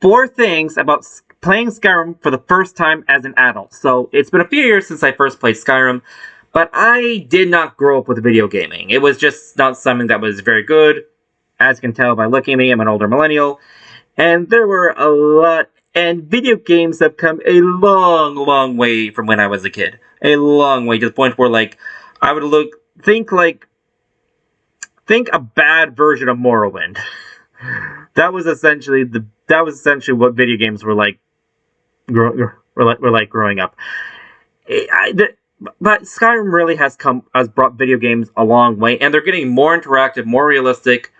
4 things about playing Skyrim for the first time as an adult. So it's been a few years since I first played Skyrim, but I did not grow up with video gaming. It was just not something that was very good. As you can tell by looking at me, I'm an older millennial. And there were a lot, and video games have come a long, long way from when I was a kid. A long way, to the point where, like, I would think a bad version of Morrowind. That was essentially what video games were like growing up. But Skyrim really has brought video games a long way, and they're getting more interactive, more realistic,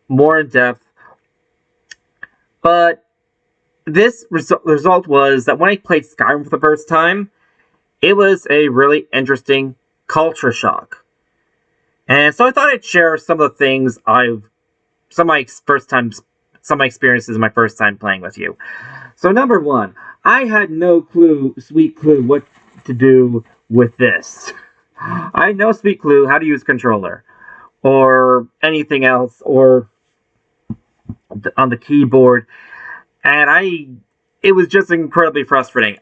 more in depth. But this result was that when I played Skyrim for the first time, it was a really interesting culture shock. And so I thought I'd share some of the things some of my experiences my first time playing with you. So number 1, I had no sweet clue what to do with this. I had no sweet clue how to use controller or anything else or on the keyboard, and it was just incredibly frustrating.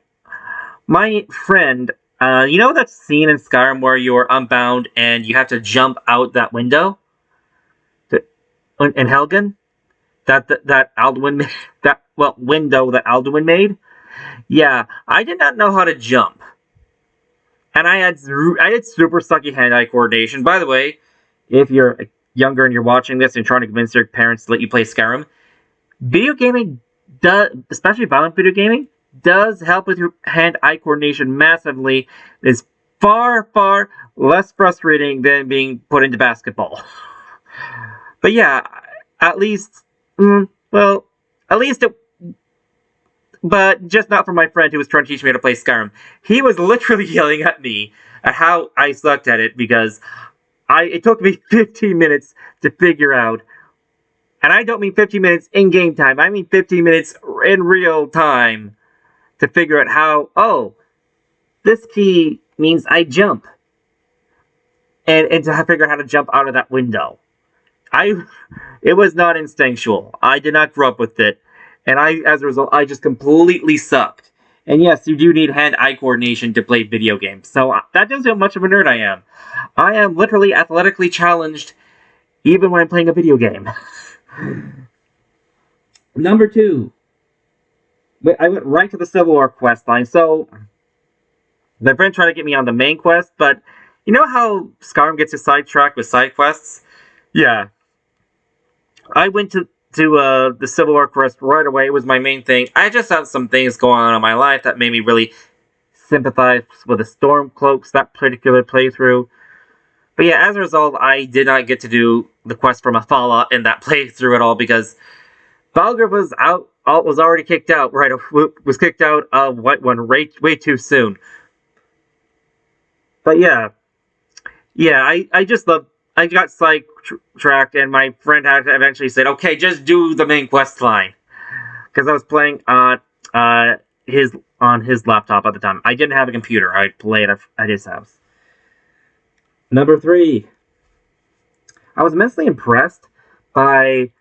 My friend, you know that scene in Skyrim where you're unbound and you have to jump out that window in Helgen? That Alduin window that Alduin made? Yeah, I did not know how to jump. And I had super sucky hand-eye coordination. By the way, if you're younger and you're watching this and trying to convince your parents to let you play Skyrim, video gaming especially violent video gaming, does help with your hand-eye coordination massively. It is far, far less frustrating than being put into basketball. But yeah, at least it... But just not for my friend who was trying to teach me how to play Skyrim. He was literally yelling at me at how I sucked at it because it took me 15 minutes to figure out. And I don't mean 15 minutes in game time. I mean 15 minutes in real time to figure out how, this key means I jump. And to figure out how to jump out of that window. It was not instinctual. I did not grow up with it. And as a result, I just completely sucked. And yes, you do need hand-eye coordination to play video games. So that tells you how much of a nerd I am. I am literally athletically challenged even when I'm playing a video game. Number 2. I went right to the Civil War quest line. So, my friend tried to get me on the main quest, but you know how Skyrim gets you sidetracked with side quests? Yeah. I went to the Civil War quest right away. It was my main thing. I just had some things going on in my life that made me really sympathize with the Stormcloaks, that particular playthrough. But yeah, as a result, I did not get to do the quest for Mafala in that playthrough at all because Balgruuf was already kicked out. Was kicked out of White One way too soon. But yeah, I just love. I got sidetracked, and my friend had eventually said, "Okay, just do the main quest line," because I was playing on his laptop at the time. I didn't have a computer. I played at his house. Number 3. I was immensely impressed by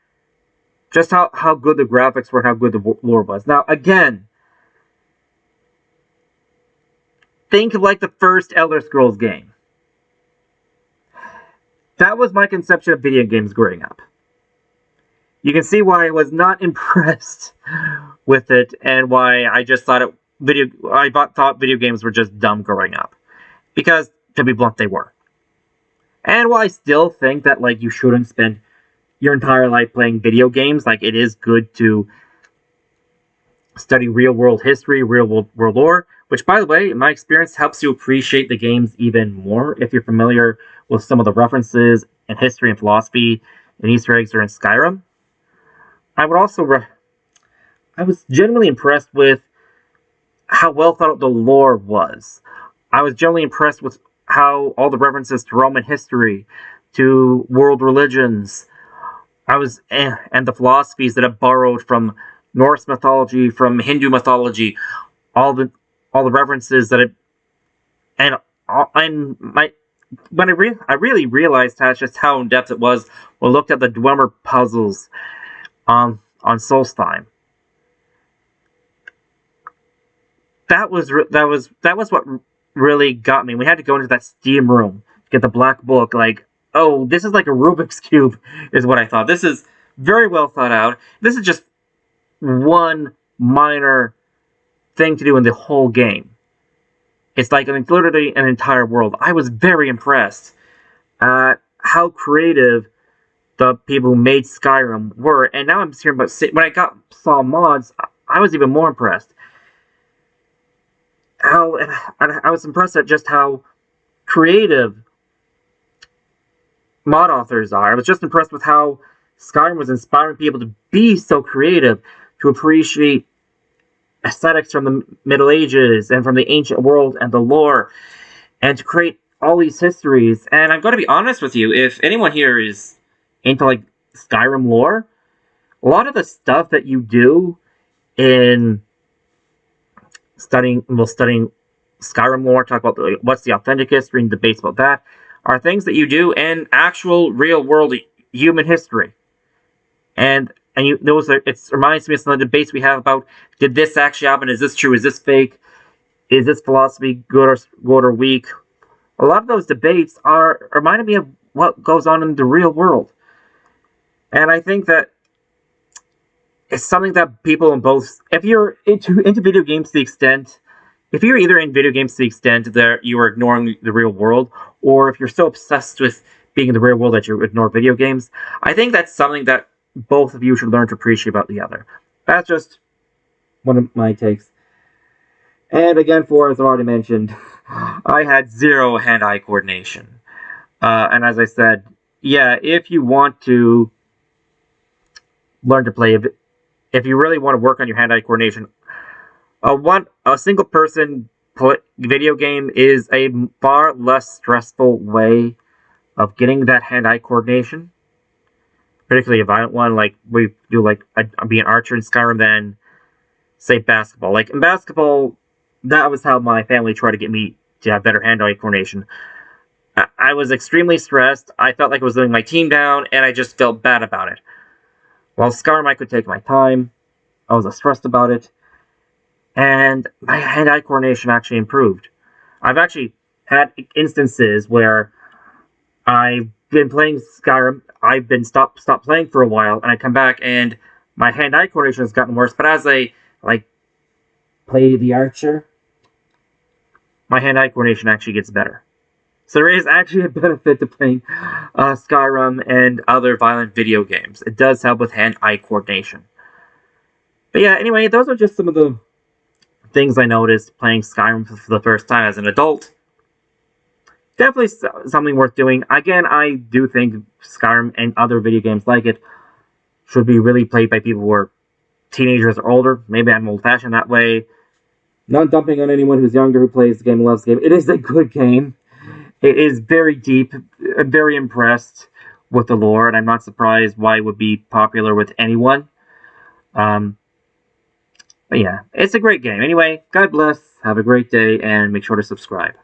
just how good the graphics were, how good the lore was. Now, again, think of like the first Elder Scrolls game. That was my conception of video games growing up. You can see why I was not impressed with it, and why I just thought thought video games were just dumb growing up. Because, to be blunt, they were. And while I still think that you shouldn't spend your entire life playing video games, it is good to study real-world history, real-world lore, which, by the way, in my experience, helps you appreciate the games even more if you're familiar with some of the references in history and philosophy and Easter eggs are in Skyrim. I would also... I was genuinely impressed with how well thought out the lore was. I was genuinely impressed with how all the references to Roman history, to world religions, and the philosophies that have borrowed from Norse mythology, from Hindu mythology, all the references that when I really realized just how in depth it was when I looked at the Dwemer puzzles on Solstheim. that was what really got me. We had to go into that Steam room to get the black book. Like, oh, this is like a Rubik's cube, is what I thought. This is very well thought out. This is just one minor thing to do in the whole game. It's like literally an entire world. I was very impressed at how creative the people who made Skyrim were, and now I'm just hearing about when I saw mods, I was even more impressed. I was impressed at just how creative mod authors are. I was just impressed with how Skyrim was inspiring people to be so creative, to appreciate aesthetics from the Middle Ages and from the ancient world and the lore, and to create all these histories. And I'm going to be honest with you, if anyone here is into like Skyrim lore, a lot of the stuff that you do in studying Skyrim lore, talk about what's the authentic history and debates about that, are things that you do in actual real world human history. And you those are, it reminds me of some of the debates we have about, did this actually happen? Is this true? Is this fake? Is this philosophy good or weak? A lot of those debates are reminding me of what goes on in the real world. And I think that it's something that people in both, if you're into video games to the extent, if you're either in video games to the extent that you are ignoring the real world, or if you're so obsessed with being in the real world that you ignore video games, I think that's something that both of you should learn to appreciate about the other. That's just one of my takes. And again, as I already mentioned, I had zero hand-eye coordination. And as I said, yeah, if you want to learn to play, if you really want to work on your hand-eye coordination, a single person video game is a far less stressful way of getting that hand-eye coordination, particularly a violent one, like we do, like be an archer in Skyrim, than say basketball. Like in basketball, that was how my family tried to get me to have better hand-eye coordination. I was extremely stressed. I felt like I was letting my team down, and I just felt bad about it. While Skyrim, I could take my time. I was less stressed about it, and my hand-eye coordination actually improved. I've actually had instances where I've been playing Skyrim, I've been stopped playing for a while, and I come back and my hand-eye coordination has gotten worse, but as I play the archer, my hand-eye coordination actually gets better. So there is actually a benefit to playing Skyrim and other violent video games. It does help with hand-eye coordination. But yeah, anyway, those are just some of the things I noticed playing Skyrim for the first time as an adult. Definitely something worth doing. Again, I do think Skyrim and other video games like it should be really played by people who are teenagers or older. Maybe I'm old-fashioned that way. Not dumping on anyone who's younger who plays the game and loves the game. It is a good game. It is very deep. I'm very impressed with the lore, and I'm not surprised why it would be popular with anyone. But yeah, it's a great game. Anyway, God bless, have a great day, and make sure to subscribe.